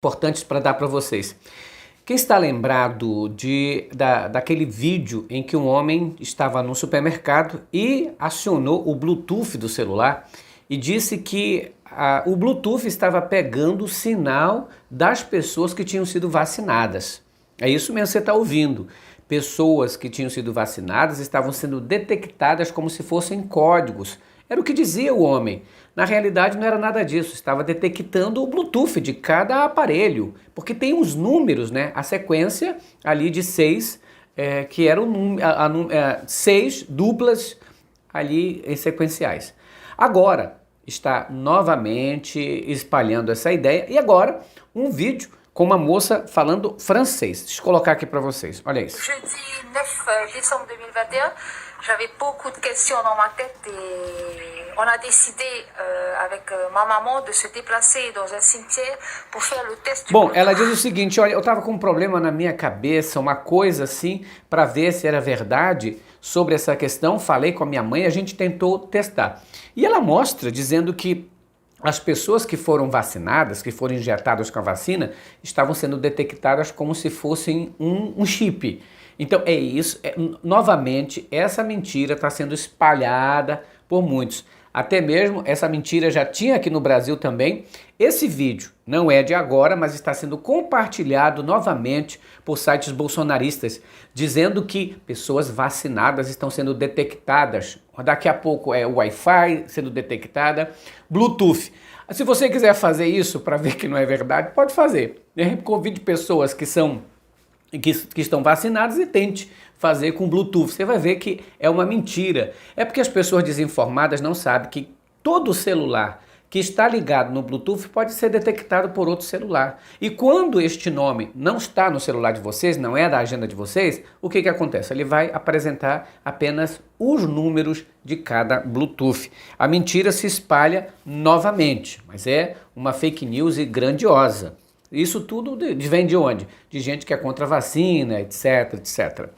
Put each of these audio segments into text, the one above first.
Importantes para dar para vocês. Quem está lembrado daquele vídeo em que um homem estava no supermercado e acionou o Bluetooth do celular e disse que o Bluetooth estava pegando o sinal das pessoas que tinham sido vacinadas. É isso mesmo que você está ouvindo. Pessoas que tinham sido vacinadas estavam sendo detectadas como se fossem códigos. Era o que dizia o homem. Na realidade não era nada disso, estava detectando o Bluetooth de cada aparelho, porque tem uns números, né? A sequência ali de 6, que eram 6 duplas ali sequenciais. Agora está novamente espalhando essa ideia e agora um vídeo com uma moça falando francês. Deixa eu colocar aqui para vocês, olha isso. Jeudi 9 décembre 2021, j'avais beaucoup de questions dans ma tête et on a décidé avec ma maman de se déplacer dans un cimetière pour faire le test. Bom, ela diz o seguinte, olha, eu estava com um problema na minha cabeça, uma coisa assim, para ver se era verdade sobre essa questão. Falei com a minha mãe, a gente tentou testar. E ela mostra dizendo que as pessoas que foram vacinadas, que foram injetadas com a vacina, estavam sendo detectadas como se fossem um chip. Então é isso, novamente essa mentira está sendo espalhada por muitos. Até mesmo essa mentira já tinha aqui no Brasil também. Esse vídeo não é de agora, mas está sendo compartilhado novamente por sites bolsonaristas, dizendo que pessoas vacinadas estão sendo detectadas. Daqui a pouco é o Wi-Fi sendo detectada, Bluetooth. Se você quiser fazer isso para ver que não é verdade, pode fazer. Convide pessoas que estão vacinadas e tente fazer com Bluetooth. Você vai ver que é uma mentira. É porque as pessoas desinformadas não sabem que todo celular que está ligado no Bluetooth pode ser detectado por outro celular. E quando este nome não está no celular de vocês, não é da agenda de vocês, o que acontece? Ele vai apresentar apenas os números de cada Bluetooth. A mentira se espalha novamente, mas é uma fake news grandiosa. Isso tudo vem de onde? De gente que é contra a vacina, etc, etc.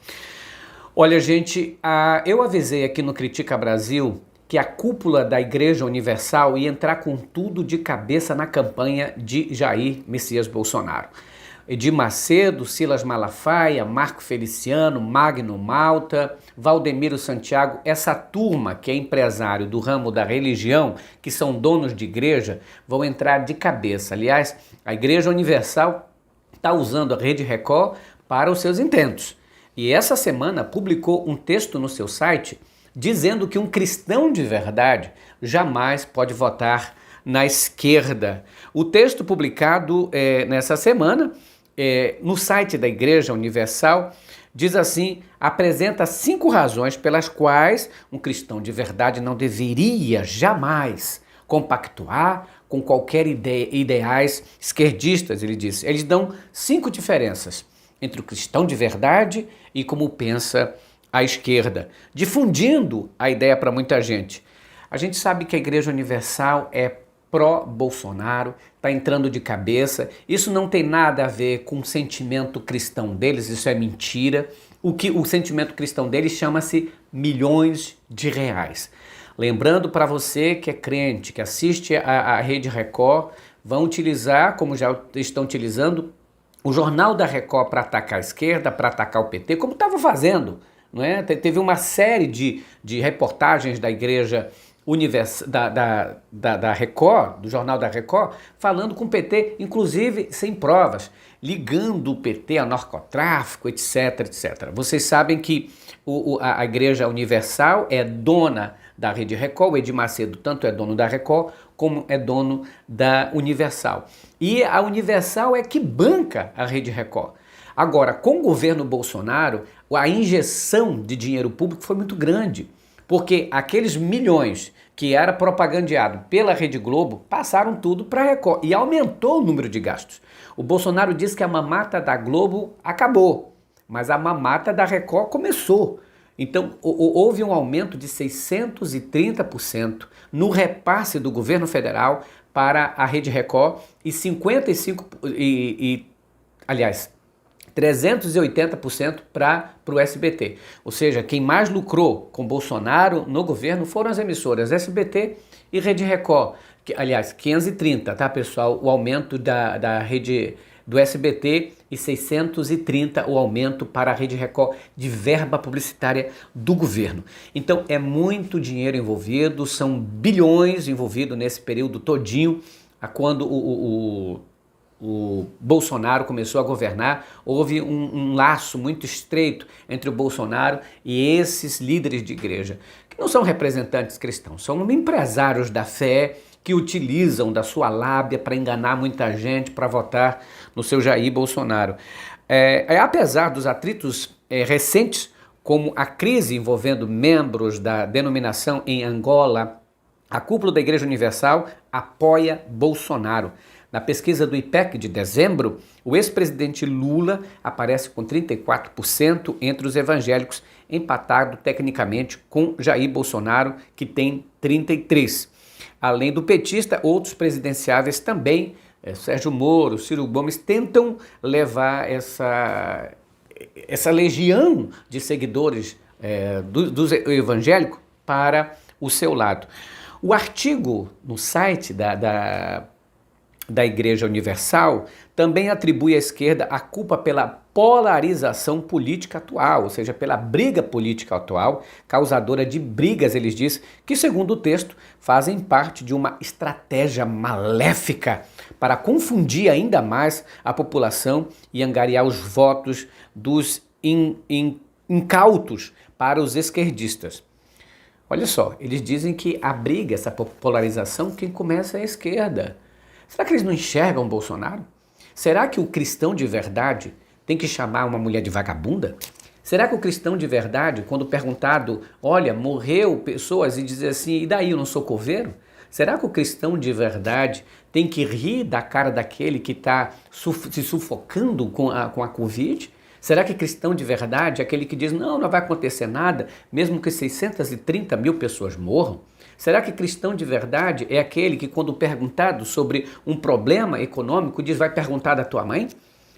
Olha, gente, eu avisei aqui no Critica Brasil que a cúpula da Igreja Universal ia entrar com tudo de cabeça na campanha de Jair Messias Bolsonaro. Edir Macedo, Silas Malafaia, Marco Feliciano, Magno Malta, Valdemiro Santiago, essa turma que é empresário do ramo da religião, que são donos de igreja, vão entrar de cabeça. Aliás, a Igreja Universal está usando a Rede Record para os seus intentos. E essa semana publicou um texto no seu site dizendo que um cristão de verdade jamais pode votar na esquerda. O texto publicado nessa semana no site da Igreja Universal diz assim, apresenta 5 razões pelas quais um cristão de verdade não deveria jamais compactuar com qualquer ideais esquerdistas, ele disse. Eles dão 5 diferenças entre o cristão de verdade e como pensa a esquerda, difundindo a ideia para muita gente. A gente sabe que a Igreja Universal é pró-Bolsonaro, está entrando de cabeça. Isso não tem nada a ver com o sentimento cristão deles, isso é mentira. O sentimento cristão deles chama-se milhões de reais. Lembrando para você que é crente, que assiste a Rede Record, vão utilizar, como já estão utilizando, o Jornal da Record para atacar a esquerda, para atacar o PT, como estava fazendo. Não é? Teve uma série de reportagens da Igreja da Record, do Jornal da Record, falando com o PT, inclusive sem provas, ligando o PT a narcotráfico, etc, etc. Vocês sabem que a Igreja Universal é dona da Rede Record, o Edir Macedo tanto é dono da Record como é dono da Universal. E a Universal é que banca a Rede Record. Agora, com o governo Bolsonaro, a injeção de dinheiro público foi muito grande, porque aqueles milhões que era propagandeado pela Rede Globo passaram tudo para a Record e aumentou o número de gastos. O Bolsonaro disse que a mamata da Globo acabou, mas a mamata da Record começou. Então, houve um aumento de 630% no repasse do governo federal para a Rede Record e 380% para o SBT. Ou seja, quem mais lucrou com Bolsonaro no governo foram as emissoras SBT e Rede Record. Aliás, 530, tá, pessoal? O aumento da rede do SBT e 630 o aumento para a Rede Record de verba publicitária do governo. Então é muito dinheiro envolvido, são bilhões envolvidos nesse período todinho, quando o Bolsonaro começou a governar, houve um laço muito estreito entre o Bolsonaro e esses líderes de igreja, que não são representantes cristãos, são empresários da fé, que utilizam da sua lábia para enganar muita gente para votar no seu Jair Bolsonaro. Apesar dos atritos recentes, como a crise envolvendo membros da denominação em Angola, a cúpula da Igreja Universal apoia Bolsonaro. Na pesquisa do IPEC de dezembro, o ex-presidente Lula aparece com 34% entre os evangélicos, empatado tecnicamente com Jair Bolsonaro, que tem 33%. Além do petista, outros presidenciáveis também, Sérgio Moro, Ciro Gomes, tentam levar essa legião de seguidores dos evangélicos para o seu lado. O artigo no site da Igreja Universal também atribui à esquerda a culpa pela polarização política atual, ou seja, pela briga política atual, causadora de brigas, eles dizem, que segundo o texto fazem parte de uma estratégia maléfica para confundir ainda mais a população e angariar os votos dos incautos para os esquerdistas. Olha só, eles dizem que a briga, essa polarização, quem começa é a esquerda. Será que eles não enxergam Bolsonaro? Será que o cristão de verdade tem que chamar uma mulher de vagabunda? Será que o cristão de verdade, quando perguntado, olha, morreu pessoas, e dizer assim, e daí eu não sou coveiro? Será que o cristão de verdade tem que rir da cara daquele que está se sufocando com a Covid? Será que cristão de verdade é aquele que diz, não vai acontecer nada, mesmo que 630 mil pessoas morram? Será que cristão de verdade é aquele que, quando perguntado sobre um problema econômico, diz, vai perguntar da tua mãe?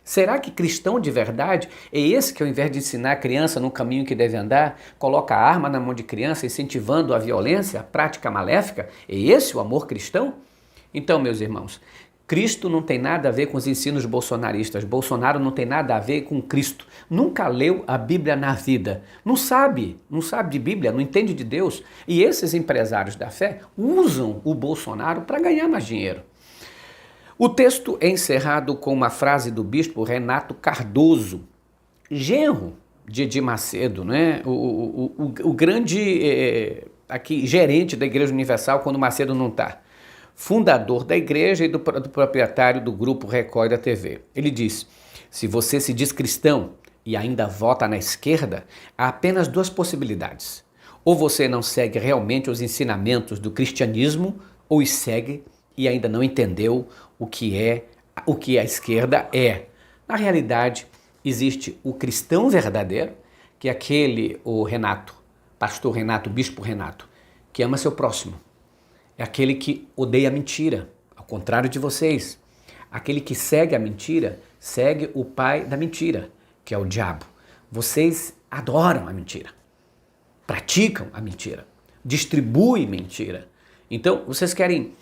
Será que cristão de verdade é esse que, ao invés de ensinar a criança no caminho que deve andar, coloca a arma na mão de criança, incentivando a violência, a prática maléfica? É esse o amor cristão? Então, meus irmãos, Cristo não tem nada a ver com os ensinos bolsonaristas. Bolsonaro não tem nada a ver com Cristo. Nunca leu a Bíblia na vida. Não sabe de Bíblia, não entende de Deus. E esses empresários da fé usam o Bolsonaro para ganhar mais dinheiro. O texto é encerrado com uma frase do bispo Renato Cardoso, genro de Edir Macedo, né? o grande gerente da Igreja Universal quando Macedo não está. Fundador da igreja e do proprietário do Grupo Record da TV. Ele diz, se você se diz cristão e ainda vota na esquerda, há apenas duas possibilidades. Ou você não segue realmente os ensinamentos do cristianismo, ou os segue e ainda não entendeu o que a esquerda é. Na realidade, existe o cristão verdadeiro, que é aquele, pastor Renato, bispo Renato, que ama seu próximo. É aquele que odeia a mentira, ao contrário de vocês. Aquele que segue a mentira, segue o pai da mentira, que é o diabo. Vocês adoram a mentira, praticam a mentira, distribuem mentira. Então, vocês querem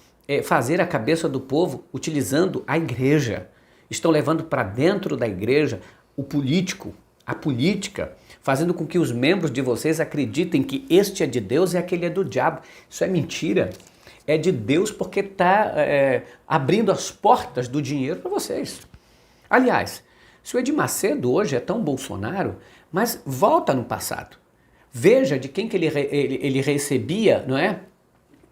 fazer a cabeça do povo utilizando a igreja. Estão levando para dentro da igreja o político, a política, fazendo com que os membros de vocês acreditem que este é de Deus e aquele é do diabo. Isso é mentira. É de Deus porque está abrindo as portas do dinheiro para vocês. Aliás, se o Edir Macedo hoje é tão Bolsonaro, mas volta no passado. Veja de quem que ele recebia, não é?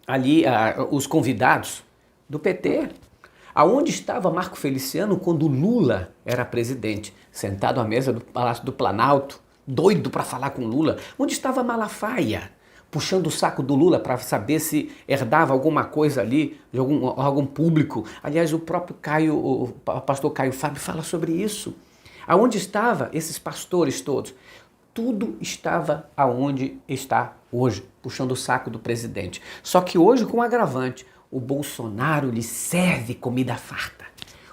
Ali os convidados do PT. Aonde estava Marco Feliciano quando Lula era presidente? Sentado à mesa do Palácio do Planalto, doido para falar com Lula. Onde estava Malafaia? Puxando o saco do Lula para saber se herdava alguma coisa ali, de algum público. Aliás, o próprio o pastor Caio Fábio fala sobre isso. Aonde estavam esses pastores todos? Tudo estava aonde está hoje, puxando o saco do presidente. Só que hoje, com um agravante, o Bolsonaro lhe serve comida farta.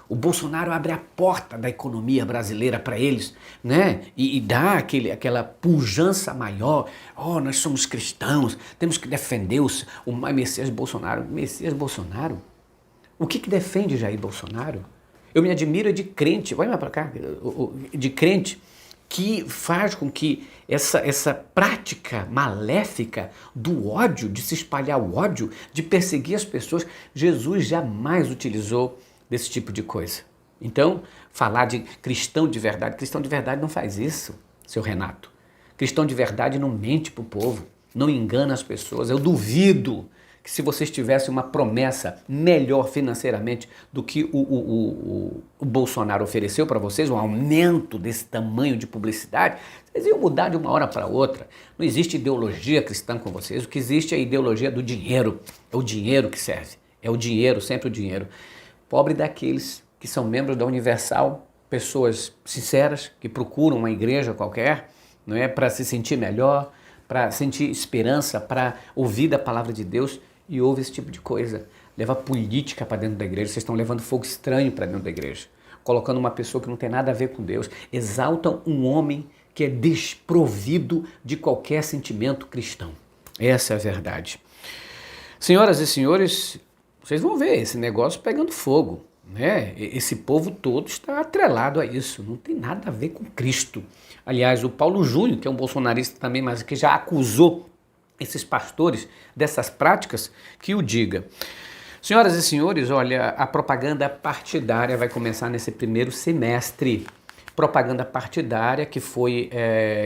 O Bolsonaro abre a porta da economia brasileira para eles, né? E dá aquela pujança maior. Oh, nós somos cristãos, temos que defender o Messias Bolsonaro. Messias Bolsonaro? O que defende Jair Bolsonaro? Eu me admiro de crente, olha para cá, de crente que faz com que essa prática maléfica do ódio, de se espalhar o ódio, de perseguir as pessoas, Jesus jamais utilizou desse tipo de coisa. Então, falar de cristão de verdade não faz isso, seu Renato. Cristão de verdade não mente para o povo, não engana as pessoas. Eu duvido que se vocês tivessem uma promessa melhor financeiramente do que o Bolsonaro ofereceu para vocês, um aumento desse tamanho de publicidade, vocês iam mudar de uma hora para outra. Não existe ideologia cristã com vocês, o que existe é a ideologia do dinheiro. É o dinheiro que serve, é o dinheiro, sempre o dinheiro. Pobre daqueles que são membros da Universal, pessoas sinceras, que procuram uma igreja qualquer, não é, para se sentir melhor, para sentir esperança, para ouvir da palavra de Deus, e ouve esse tipo de coisa. Leva política para dentro da igreja, vocês estão levando fogo estranho para dentro da igreja, colocando uma pessoa que não tem nada a ver com Deus, exaltam um homem que é desprovido de qualquer sentimento cristão. Essa é a verdade. Senhoras e senhores, vocês vão ver esse negócio pegando fogo, né? Esse povo todo está atrelado a isso, não tem nada a ver com Cristo. Aliás, o Paulo Júnior, que é um bolsonarista também, mas que já acusou esses pastores dessas práticas, que o diga. Senhoras e senhores, olha, a propaganda partidária vai começar nesse primeiro semestre. Propaganda partidária que foi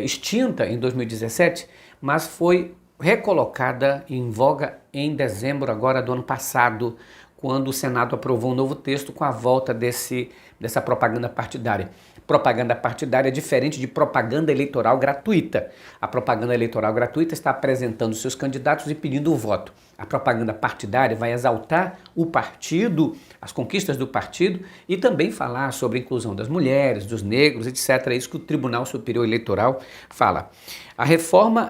extinta em 2017, mas foi recolocada em voga em dezembro agora do ano passado, quando o Senado aprovou um novo texto com a volta dessa propaganda partidária. Propaganda partidária é diferente de propaganda eleitoral gratuita. A propaganda eleitoral gratuita está apresentando seus candidatos e pedindo o voto. A propaganda partidária vai exaltar o partido, as conquistas do partido e também falar sobre a inclusão das mulheres, dos negros, etc. É isso que o Tribunal Superior Eleitoral fala. A reforma,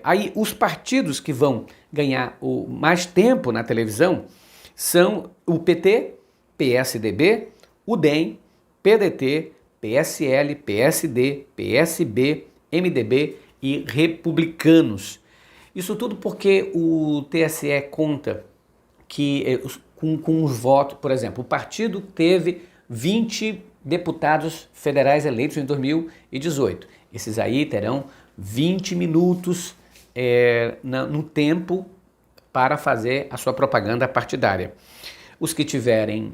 aí os partidos que vão ganhar mais tempo na televisão são o PT, PSDB, o DEM, PDT, PSL, PSD, PSB, MDB e Republicanos. Isso tudo porque o TSE conta que com os votos, por exemplo, o partido teve 20 deputados federais eleitos em 2018. Esses aí terão 20 minutos no tempo para fazer a sua propaganda partidária. Os que tiverem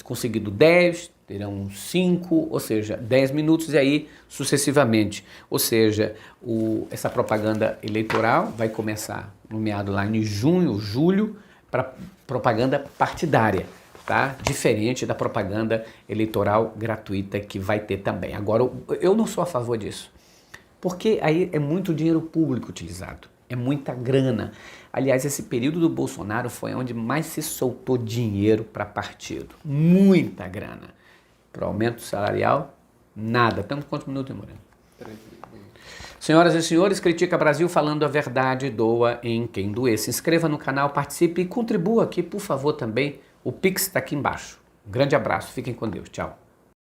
conseguido 10, terão 5, ou seja, 10 minutos e aí sucessivamente. Ou seja, essa propaganda eleitoral vai começar nomeado lá em junho, julho, para propaganda partidária, tá? Diferente da propaganda eleitoral gratuita que vai ter também. Agora, eu não sou a favor disso, porque aí é muito dinheiro público utilizado. É muita grana. Aliás, esse período do Bolsonaro foi onde mais se soltou dinheiro para partido. Muita grana. Para o aumento salarial, nada. Estamos quantos minutos, Moreno? 3 minutos. Senhoras e senhores, Critica Brasil falando a verdade, doa em quem doer. Se inscreva no canal, participe e contribua aqui, por favor, também. O Pix está aqui embaixo. Um grande abraço, fiquem com Deus. Tchau.